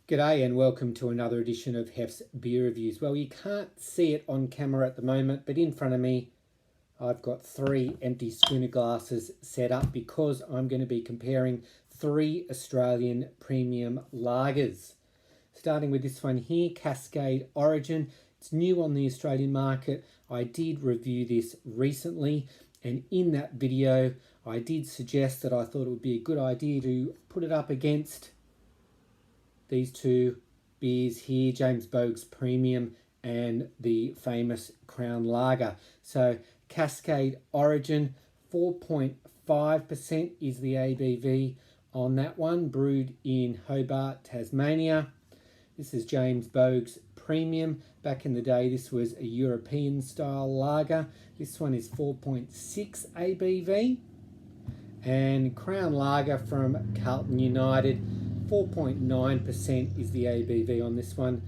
G'day and welcome to another edition of Hef's Beer Reviews. Well, you can't see it on camera at the moment, but in front of me I've got 3 empty schooner glasses set up because I'm going to be comparing 3 Australian premium lagers. Starting with this one here, Cascade Origin. It's new on the Australian market. I did review this recently, and in that video I did suggest that I thought it would be a good idea to put it up against these 2 beers here, James Boag's Premium and the famous Crown Lager. So Cascade Origin, 4.5% is the ABV on that one, brewed in Hobart, Tasmania. This is James Boag's Premium. Back in the day, this was a European style lager. This one is 4.6 ABV. And Crown Lager from Carlton United, 4.9% is the ABV on this one.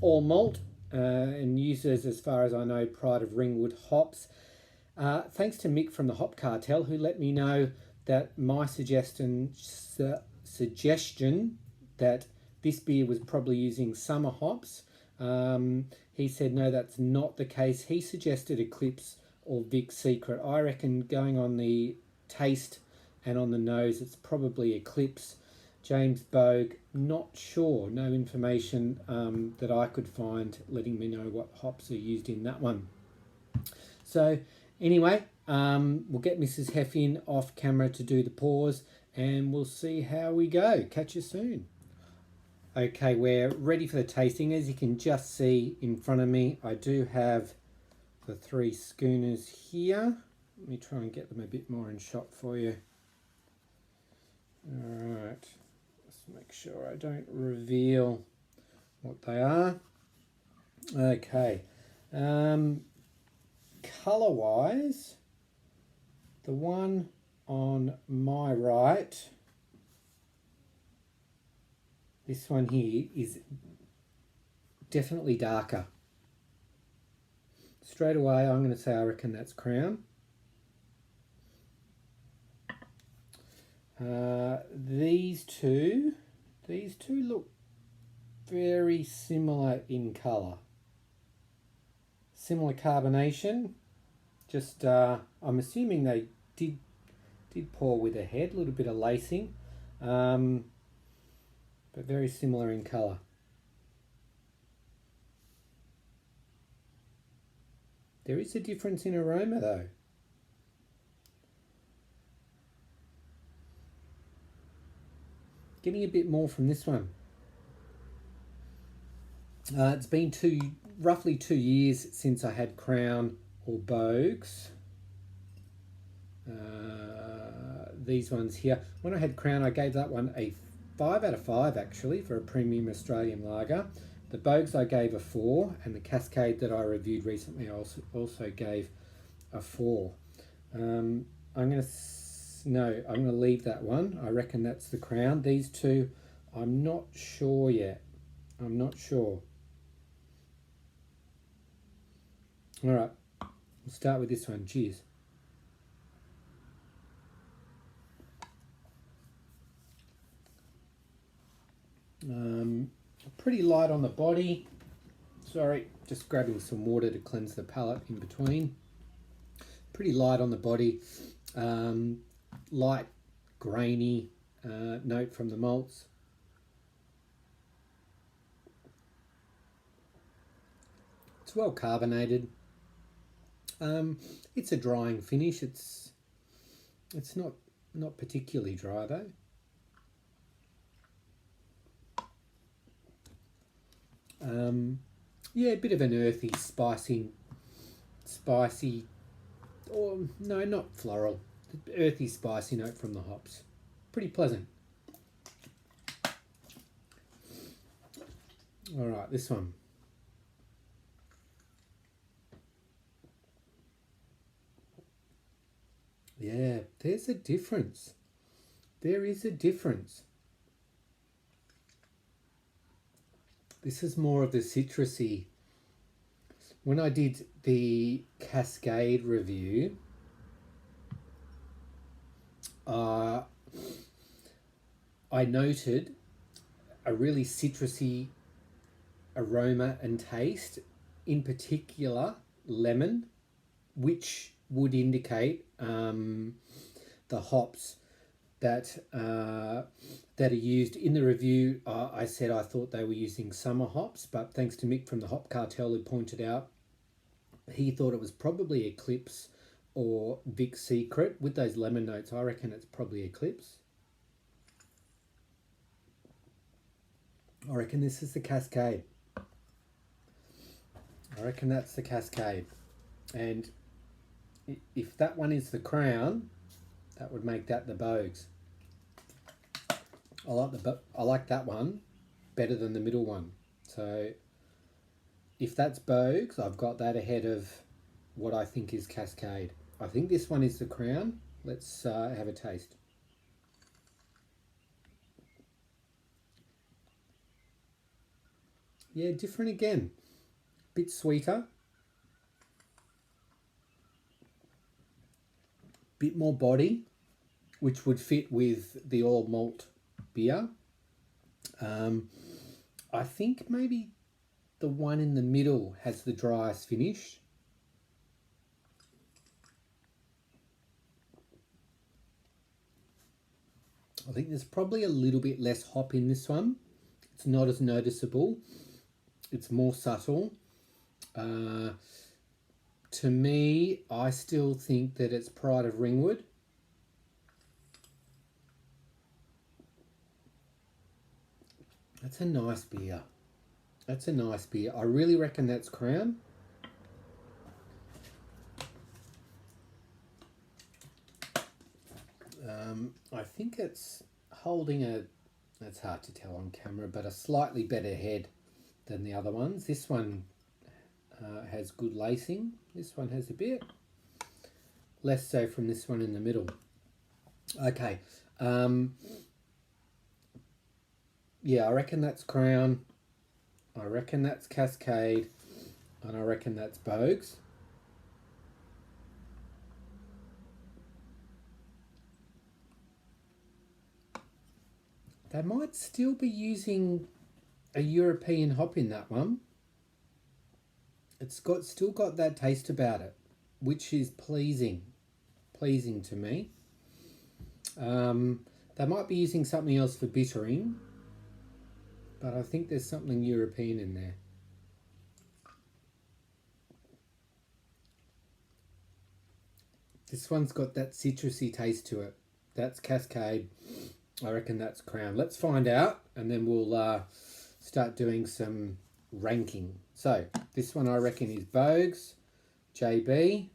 All malt and uses, as far as I know, Pride of Ringwood hops. Thanks to Mick from the Hop Cartel, who let me know that my suggestion that this beer was probably using summer hops. He said no, that's not the case. He suggested Eclipse or Vic Secret. I reckon going on the taste and on the nose, it's probably Eclipse. James Boag, not sure. No information that I could find letting me know what hops are used in that one. So anyway, we'll get Mrs. Hef in off camera to do the pours and we'll see how we go. Catch you soon. Okay, we're ready for the tasting. As you can just see in front of me, I do have the 3 schooners here. Let me try and get them a bit more in shot for you. All right. Make sure I don't reveal what they are. Okay. Colour-wise, the one on my right, this one here is definitely darker. Straight away, I'm going to say I reckon that's Crown. These two look very similar in colour. Similar carbonation. Just I'm assuming they did pour with a head, a little bit of lacing, but very similar in colour. There is a difference in aroma though. Getting a bit more from this one. It's been roughly 2 years since I had Crown or Boag's. These ones here. When I had Crown, I gave that one a 5 out of 5 actually for a premium Australian lager. The Boag's I gave a 4, and the Cascade that I reviewed recently I also gave a 4. I'm going to leave that one. I reckon that's the Crown. These 2, I'm not sure yet. I'm not sure. All right, we'll start with this one. Cheers. Pretty light on the body. Sorry, just grabbing some water to cleanse the palate in between. Pretty light on the body. Light, grainy note from the malts. It's well carbonated. It's a drying finish. It's not particularly dry though. Yeah, a bit of an earthy, spicy, or no, not floral. Earthy, spicy note from the hops. Pretty pleasant. All right, this one. Yeah, there's a difference. There is a difference. This is more of the citrusy. When I did the Cascade review, I noted a really citrusy aroma and taste, in particular lemon, which would indicate the hops that that are used in the review. I said I thought they were using summer hops, but thanks to Mick from the Hop Cartel who pointed out he thought it was probably Eclipse or Vic Secret with those lemon notes. I reckon it's probably Eclipse. I reckon this is the Cascade. I reckon that's the Cascade. And if that one is the Crown, that would make that the Boags. I like that one better than the middle one. So if that's Boags, I've got that ahead of what I think is Cascade. I think this one is the Crown. Let's have a taste. Yeah, different again. Bit sweeter. Bit more body, which would fit with the all malt beer. I think maybe the one in the middle has the driest finish. I think there's probably a little bit less hop in this one. It's not as noticeable. It's more subtle. To me, I still think that it's Pride of Ringwood. That's a nice beer. That's a nice beer. I really reckon that's Crown. I think it's holding a, that's hard to tell on camera, but a slightly better head than the other ones. This one has good lacing. This one has a bit. Less so from this one in the middle. Okay. Yeah, I reckon that's Crown. I reckon that's Cascade. And I reckon that's Boags. They might still be using a European hop in that one. It's still got that taste about it, which is pleasing to me. They might be using something else for bittering, but I think there's something European in there. This one's got that citrusy taste to it. That's Cascade. I reckon that's Crown. Let's find out, and then we'll start doing some ranking. So this one I reckon is Boags. JB,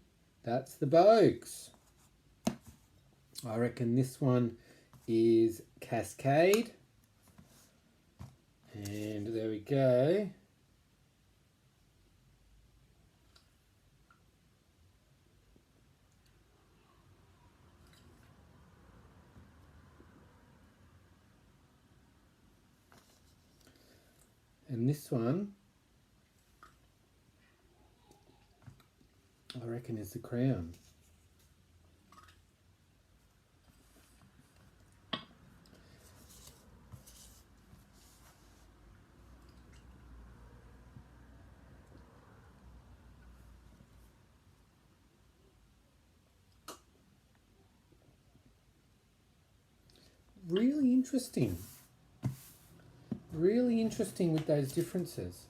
that's the Boags. I reckon this one is Cascade. And there we go. And this one, I reckon is the Crown. Really interesting. Really interesting with those differences.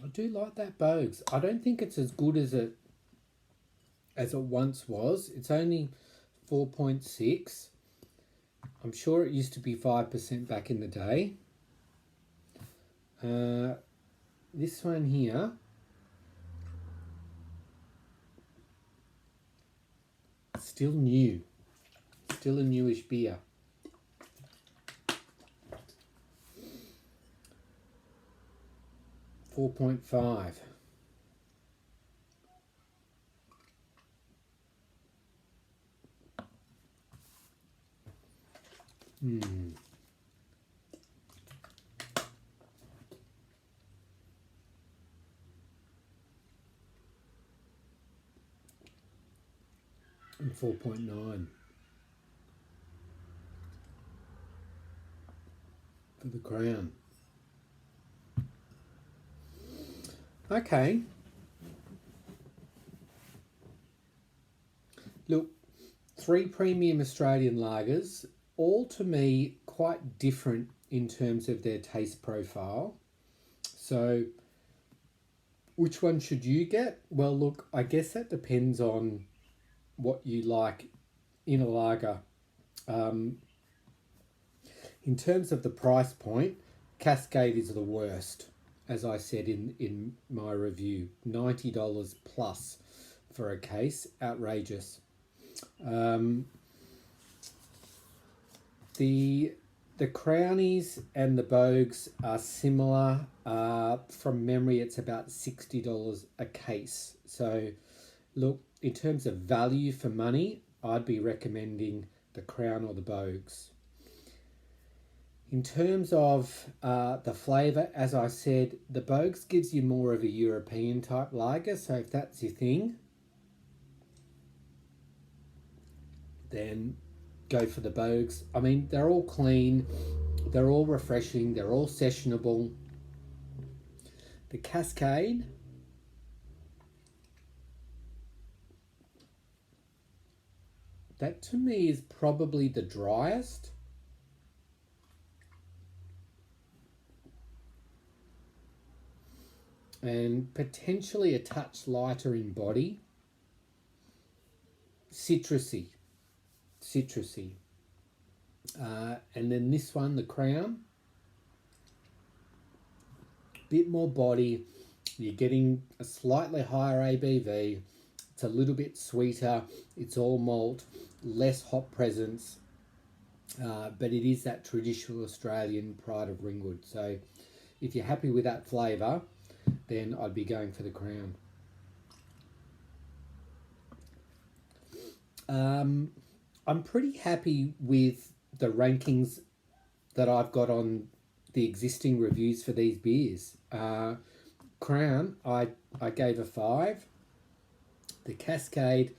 I do like that Boags. I don't think it's as good as it once was. It's only 4.6. I'm sure it used to be 5% back in the day. This one here, Still new. Still a newish beer. $4.5. And 4.9 for the Crown. Okay. Look, 3 premium Australian lagers, all to me quite different in terms of their taste profile. So which one should you get? Well, look, I guess that depends on what you like in a lager. In terms of the price point, Cascade is the worst, as I said in my review. $90 plus for a case, outrageous. The Crownies and the Boags are similar. From memory, it's about $60 a case. So, look, in terms of value for money, I'd be recommending the Crown or the Boags. In terms of the flavour, as I said, the Boags gives you more of a European type lager. So if that's your thing, then go for the Boags. I mean, they're all clean, they're all refreshing, they're all sessionable. The Cascade, that to me is probably the driest. And potentially a touch lighter in body. Citrusy. And then this one, the Crown, bit more body. You're getting a slightly higher ABV. It's a little bit sweeter. It's all malt, less hop presence, but it is that traditional Australian pride of Ringwood. So if you're happy with that flavour, then I'd be going for the Crown. I'm pretty happy with the rankings that I've got on the existing reviews for these beers. Crown, I gave a 5. The Cascade,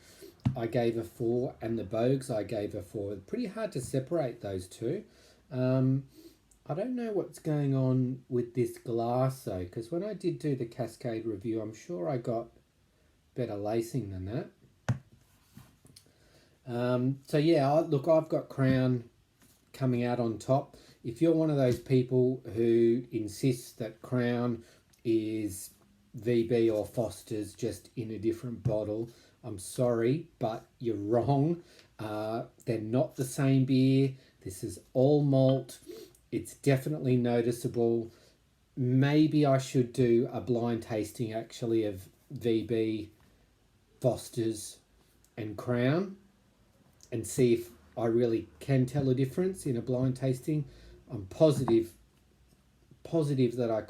I gave a 4. And the Boags, I gave a 4. Pretty hard to separate those two. I don't know what's going on with this glass though, because when I did do the Cascade review, I'm sure I got better lacing than that. So yeah, look, I've got Crown coming out on top. If you're one of those people who insists that Crown is VB or Foster's just in a different bottle, I'm sorry, but you're wrong. They're not the same beer. This is all malt. It's definitely noticeable. Maybe I should do a blind tasting actually of VB, Foster's and Crown and see if I really can tell a difference in a blind tasting. I'm positive that I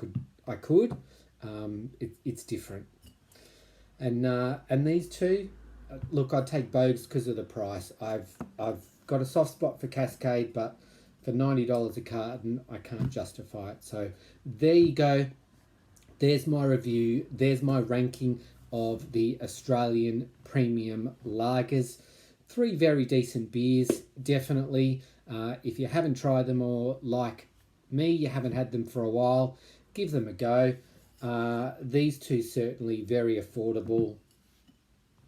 could. It's different. And these two, look, I'd take Boags because of the price. I've got a soft spot for Cascade, but for $90 a carton, I can't justify it. So there you go. There's my review. There's my ranking of the Australian premium lagers. 3 very decent beers, definitely. If you haven't tried them, or like me, you haven't had them for a while, give them a go. These two certainly very affordable.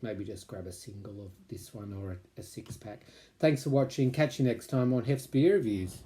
Maybe just grab a single of this one or a 6-pack. Thanks for watching. Catch you next time on Hef's Beer Reviews.